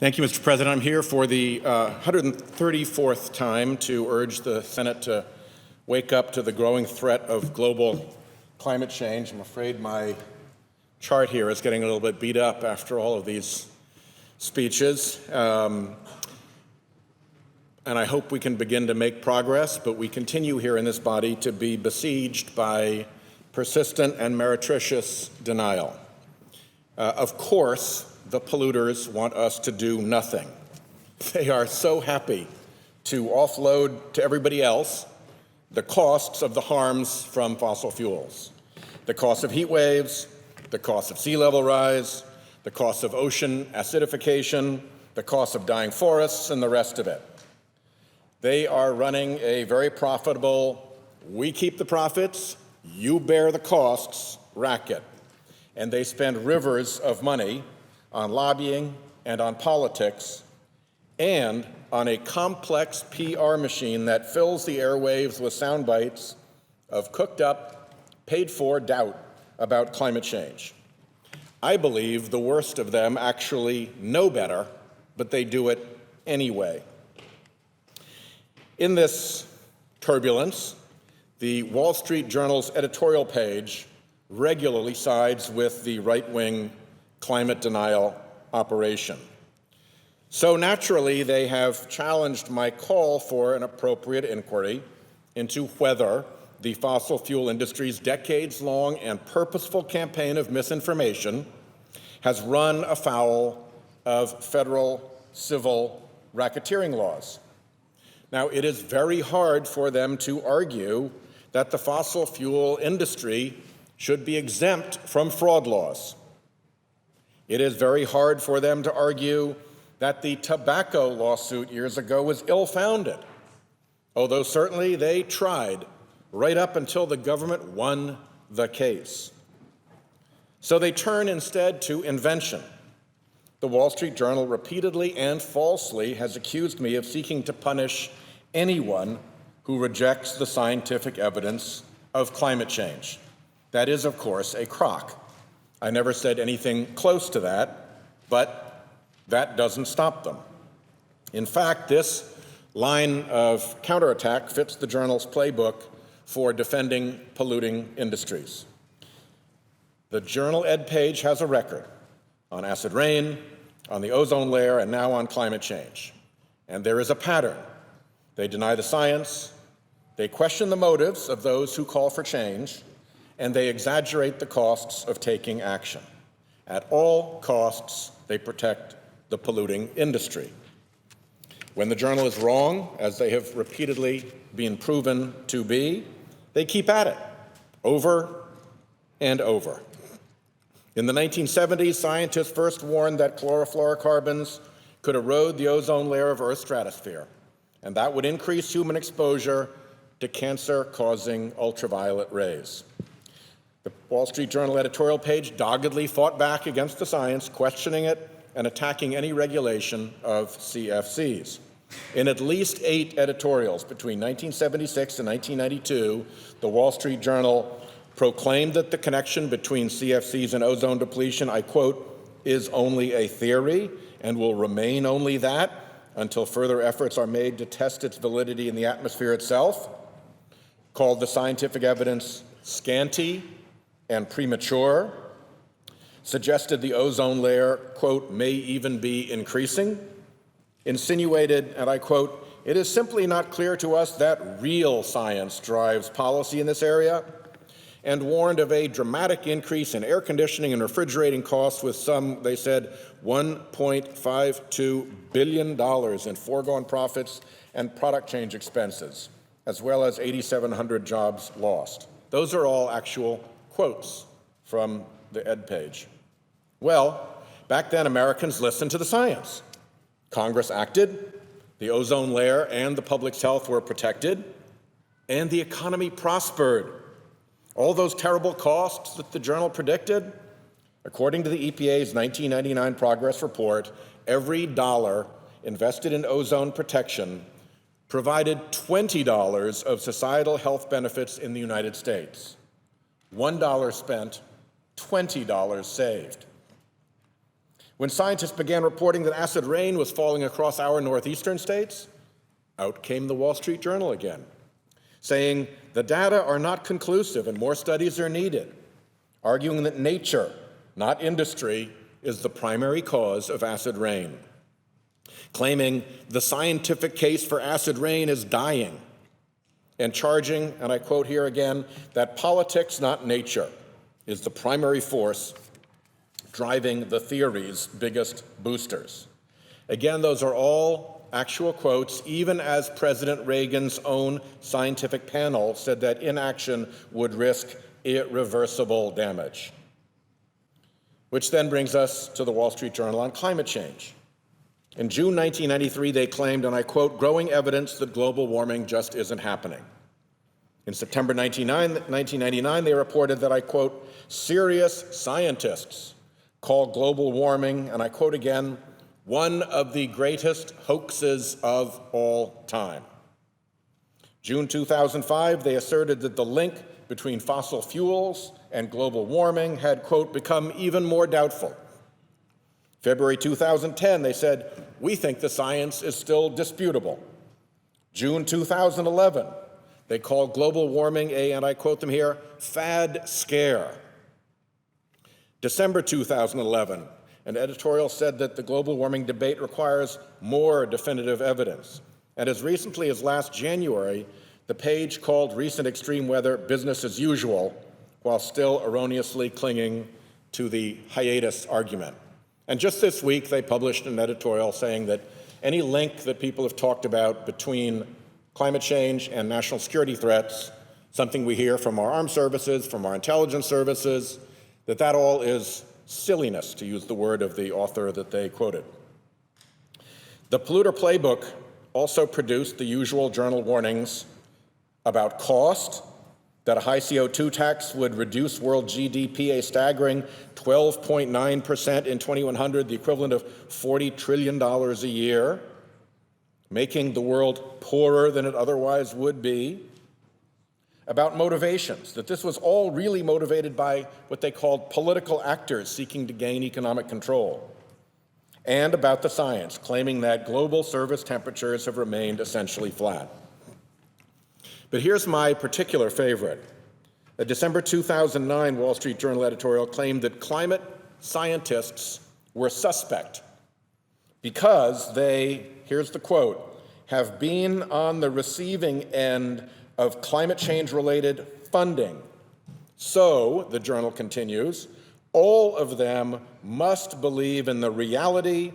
Thank you, Mr. President. I'm here for the 134th time to urge the Senate to wake up to the growing threat of global climate change. I'm afraid my chart here is getting a little bit beat up after all of these speeches. And I hope we can begin to make progress, but we continue here in this body to be besieged by persistent and meretricious denial. Of course, the polluters want us to do nothing. They are so happy to offload to everybody else the costs of the harms from fossil fuels, the cost of heat waves, the cost of sea level rise, the cost of ocean acidification, the cost of dying forests, and the rest of it. They are running a very profitable, we keep the profits, you bear the costs racket. And they spend rivers of money on lobbying and on politics and on a complex PR machine that fills the airwaves with sound bites of cooked up, paid for doubt about climate change. I believe the worst of them actually know better, but they do it anyway. In this turbulence, the Wall Street Journal's editorial page regularly sides with the right-wing climate denial operation. So naturally, they have challenged my call for an appropriate inquiry into whether the fossil fuel industry's decades-long and purposeful campaign of misinformation has run afoul of federal civil racketeering laws. Now, it is very hard for them to argue that the fossil fuel industry should be exempt from fraud laws. It is very hard for them to argue that the tobacco lawsuit years ago was ill-founded, although certainly they tried right up until the government won the case. So they turn instead to invention. The Wall Street Journal repeatedly and falsely has accused me of seeking to punish anyone who rejects the scientific evidence of climate change. That is, of course, a crock. I never said anything close to that, but that doesn't stop them. In fact, this line of counterattack fits the Journal's playbook for defending polluting industries. The Journal Ed page has a record on acid rain, on the ozone layer, and now on climate change. And there is a pattern. They deny the science, they question the motives of those who call for change, and they exaggerate the costs of taking action. At all costs, they protect the polluting industry. When the Journal is wrong, as they have repeatedly been proven to be, they keep at it over and over. In the 1970s, scientists first warned that chlorofluorocarbons could erode the ozone layer of Earth's stratosphere, and that would increase human exposure to cancer-causing ultraviolet rays. The Wall Street Journal editorial page doggedly fought back against the science, questioning it and attacking any regulation of CFCs. In at least 8 editorials between 1976 and 1992, the Wall Street Journal proclaimed that the connection between CFCs and ozone depletion, I quote, is only a theory and will remain only that until further efforts are made to test its validity in the atmosphere itself, called the scientific evidence scanty and premature, suggested the ozone layer, quote, may even be increasing, insinuated, and I quote, it is simply not clear to us that real science drives policy in this area, and warned of a dramatic increase in air conditioning and refrigerating costs with some, they said, $1.52 billion in foregone profits and product change expenses, as well as 8,700 jobs lost. Those are all actual quotes from the Ed page. Well, back then Americans listened to the science. Congress acted, the ozone layer and the public's health were protected, and the economy prospered. All those terrible costs that the Journal predicted, according to the EPA's 1999 progress report, every dollar invested in ozone protection provided $20 of societal health benefits in the United States. $1 spent, $20 saved. When scientists began reporting that acid rain was falling across our northeastern states, out came the Wall Street Journal again, saying the data are not conclusive and more studies are needed, arguing that nature, not industry, is the primary cause of acid rain, claiming the scientific case for acid rain is dying, and charging, and I quote here again, that politics, not nature, is the primary force driving the theory's biggest boosters. Again, those are all actual quotes, even as President Reagan's own scientific panel said that inaction would risk irreversible damage. Which then brings us to the Wall Street Journal on climate change. In June 1993, they claimed, and I quote, growing evidence that global warming just isn't happening. In September 1999, they reported that, I quote, serious scientists call global warming, and I quote again, one of the greatest hoaxes of all time. June 2005, they asserted that the link between fossil fuels and global warming had, quote, become even more doubtful. February 2010, they said, we think the science is still disputable. June 2011, they called global warming a, and I quote them here, fad scare. December 2011, an editorial said that the global warming debate requires more definitive evidence. And as recently as last January, the page called recent extreme weather business as usual, while still erroneously clinging to the hiatus argument. And just this week, they published an editorial saying that any link that people have talked about between climate change and national security threats, something we hear from our armed services, from our intelligence services, that all is silliness, to use the word of the author that they quoted. The Polluter Playbook also produced the usual journal warnings about cost, that a high CO2 tax would reduce world GDP a staggering 12.9% in 2100, the equivalent of $40 trillion a year, making the world poorer than it otherwise would be, about motivations, that this was all really motivated by what they called political actors seeking to gain economic control, and about the science, claiming that global surface temperatures have remained essentially flat. But here's my particular favorite. A December 2009 Wall Street Journal editorial claimed that climate scientists were suspect because they, here's the quote, have been on the receiving end of climate change-related funding. So, the journal continues, all of them must believe in the reality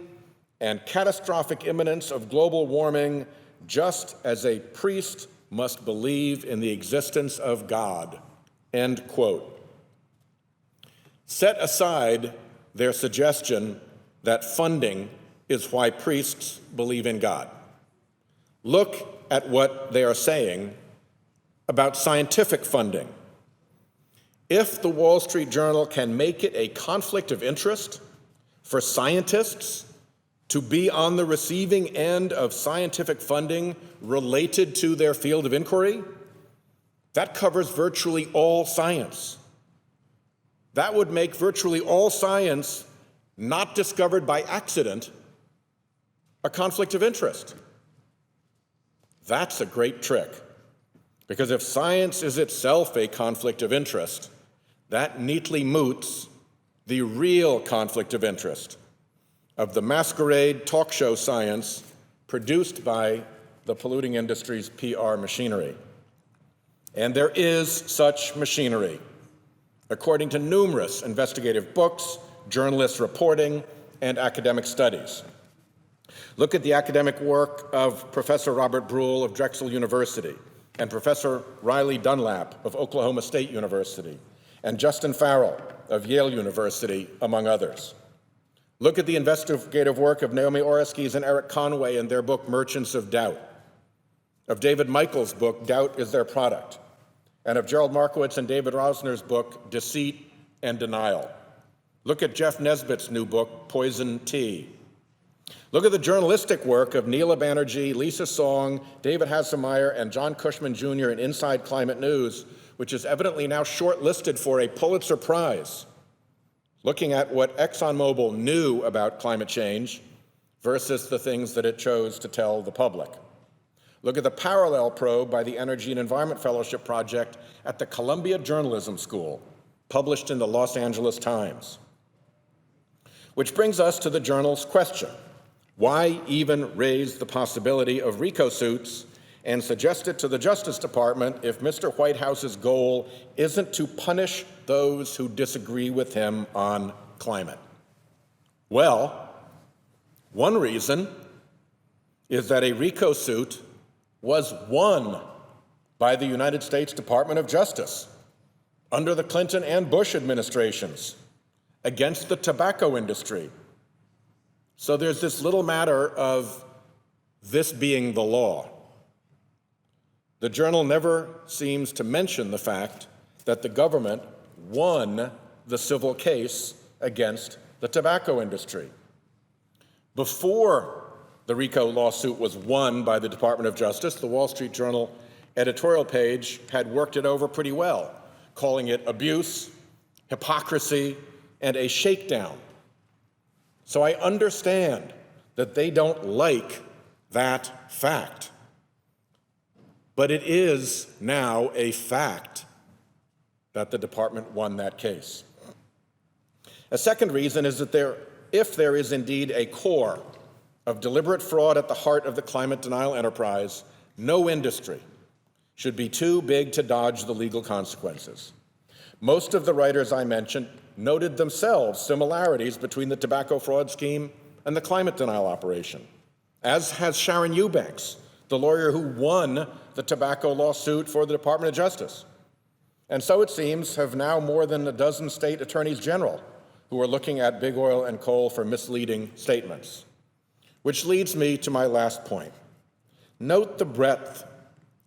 and catastrophic imminence of global warming, just as a priest must believe in the existence of God, end quote. Set aside their suggestion that funding is why priests believe in God. Look at what they are saying about scientific funding. If the Wall Street Journal can make it a conflict of interest for scientists to be on the receiving end of scientific funding related to their field of inquiry, that covers virtually all science. That would make virtually all science not discovered by accident a conflict of interest. That's a great trick. Because if science is itself a conflict of interest, that neatly moots the real conflict of interest of the masquerade talk show science produced by the polluting industry's PR machinery. And there is such machinery, according to numerous investigative books, journalist reporting, and academic studies. Look at the academic work of Professor Robert Bruhl of Drexel University, and Professor Riley Dunlap of Oklahoma State University, and Justin Farrell of Yale University, among others. Look at the investigative work of Naomi Oreskes and Eric Conway in their book, Merchants of Doubt, of David Michael's book, Doubt is Their Product, and of Gerald Markowitz and David Rosner's book, Deceit and Denial. Look at Jeff Nesbitt's new book, Poison Tea. Look at the journalistic work of Neela Banerjee, Lisa Song, David Hasselmeyer, and John Cushman Jr. in Inside Climate News, which is evidently now shortlisted for a Pulitzer Prize. looking at what ExxonMobil knew about climate change versus the things that it chose to tell the public. Look at the parallel probe by the Energy and Environment Fellowship Project at the Columbia Journalism School, published in the Los Angeles Times. Which brings us to the journal's question: why even raise the possibility of RICO suits and suggest it to the Justice Department if Mr. Whitehouse's goal isn't to punish those who disagree with him on climate? Well, one reason is that a RICO suit was won by the United States Department of Justice under the Clinton and Bush administrations against the tobacco industry. So there's this little matter of this being the law. The Journal never seems to mention the fact that the government won the civil case against the tobacco industry. Before the RICO lawsuit was won by the Department of Justice, the Wall Street Journal editorial page had worked it over pretty well, calling it abuse, hypocrisy, and a shakedown. So I understand that they don't like that fact. But it is now a fact that the department won that case. A second reason is that if there is indeed a core of deliberate fraud at the heart of the climate denial enterprise, no industry should be too big to dodge the legal consequences. Most of the writers I mentioned noted themselves similarities between the tobacco fraud scheme and the climate denial operation, as has Sharon Eubanks, the lawyer who won the tobacco lawsuit for the Department of Justice. And so it seems have now more than a dozen state attorneys general who are looking at big oil and coal for misleading statements. Which leads me to my last point. Note the breadth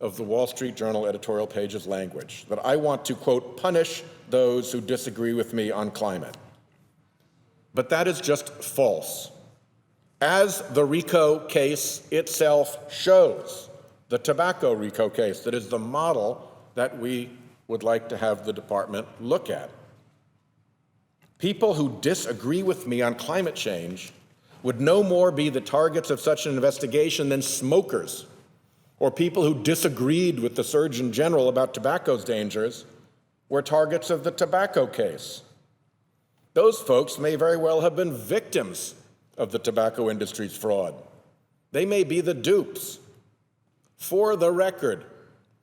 of the Wall Street Journal editorial page's language, that I want to, quote, punish those who disagree with me on climate. But that is just false. As the RICO case itself shows, the tobacco RICO case, that is the model that we would like to have the department look at. People who disagree with me on climate change would no more be the targets of such an investigation than smokers, or people who disagreed with the Surgeon General about tobacco's dangers were targets of the tobacco case. Those folks may very well have been victims of the tobacco industry's fraud. They may be the dupes. For the record,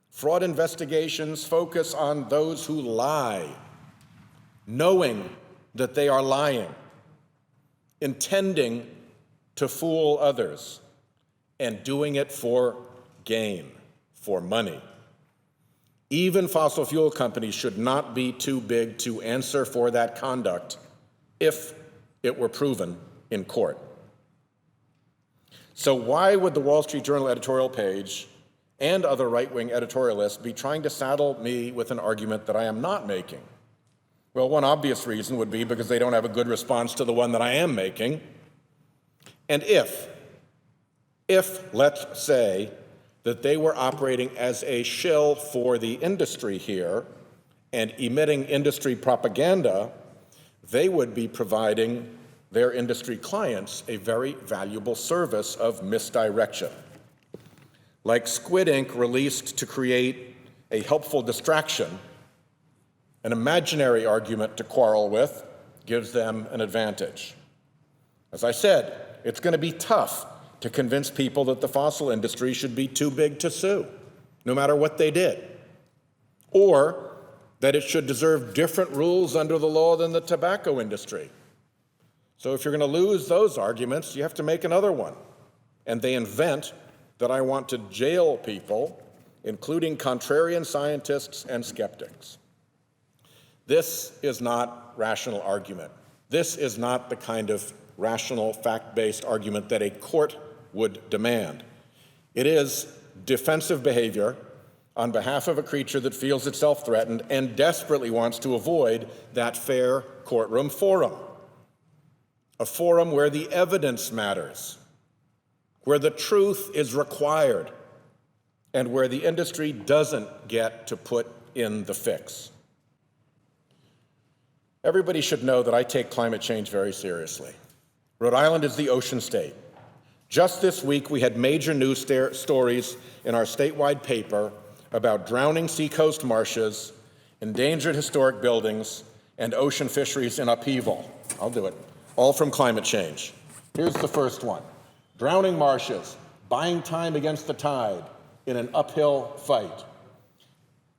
fraud investigations focus on those who lie, knowing that they are lying, intending to fool others, and doing it for gain, for money. Even fossil fuel companies should not be too big to answer for that conduct if it were proven in court. So why would the Wall Street Journal editorial page and other right-wing editorialists be trying to saddle me with an argument that I am not making? Well, one obvious reason would be because they don't have a good response to the one that I am making. And if let's say, that they were operating as a shill for the industry here and emitting industry propaganda, they would be providing their industry clients a very valuable service of misdirection. Like Squid Ink released to create a helpful distraction, an imaginary argument to quarrel with gives them an advantage. As I said, it's going to be tough to convince people that the fossil industry should be too big to sue, no matter what they did, or that it should deserve different rules under the law than the tobacco industry. So if you're going to lose those arguments, you have to make another one. And they invent that I want to jail people, including contrarian scientists and skeptics. This is not rational argument. This is not the kind of rational, fact-based argument that a court would demand. It is defensive behavior on behalf of a creature that feels itself threatened and desperately wants to avoid that fair courtroom forum. A forum where the evidence matters, where the truth is required, and where the industry doesn't get to put in the fix. Everybody should know that I take climate change very seriously. Rhode Island is the ocean state. Just this week, we had major news stories in our statewide paper about drowning seacoast marshes, endangered historic buildings, and ocean fisheries in upheaval. I'll do it. All from climate change. Here's the first one. Drowning marshes, buying time against the tide in an uphill fight.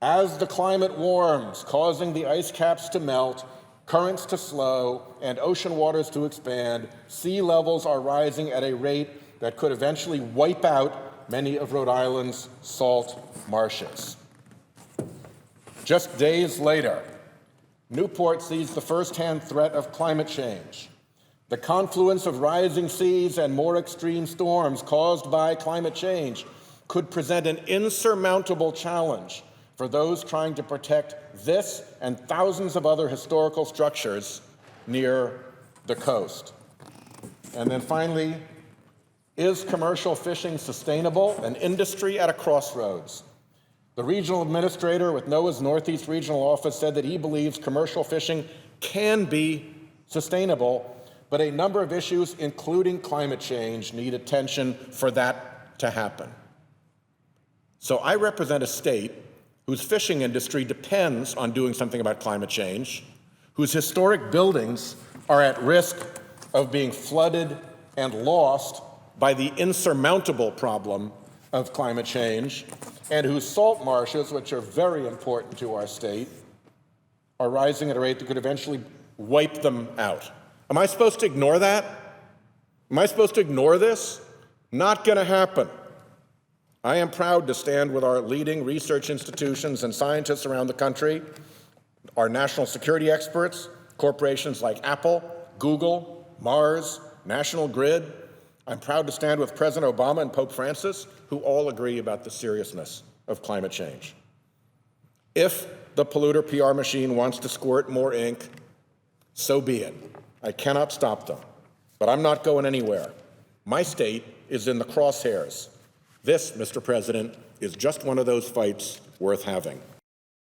As the climate warms, causing the ice caps to melt, currents to slow, and ocean waters to expand, sea levels are rising at a rate that could eventually wipe out many of Rhode Island's salt marshes. Just days later, Newport sees the first-hand threat of climate change. The confluence of rising seas and more extreme storms caused by climate change could present an insurmountable challenge for those trying to protect this and thousands of other historical structures near the coast. And then finally, is commercial fishing sustainable? An industry at a crossroads. The regional administrator with NOAA's Northeast Regional Office said that he believes commercial fishing can be sustainable, but a number of issues, including climate change, need attention for that to happen. So I represent a state whose fishing industry depends on doing something about climate change, whose historic buildings are at risk of being flooded and lost by the insurmountable problem of climate change, and whose salt marshes, which are very important to our state, are rising at a rate that could eventually wipe them out. Am I supposed to ignore that? Am I supposed to ignore this? Not going to happen. I am proud to stand with our leading research institutions and scientists around the country, our national security experts, corporations like Apple, Google, Mars, National Grid. I'm proud to stand with President Obama and Pope Francis, who all agree about the seriousness of climate change. If the polluter PR machine wants to squirt more ink, so be it. I cannot stop them, but I'm not going anywhere. My state is in the crosshairs. This, Mr. President, is just one of those fights worth having.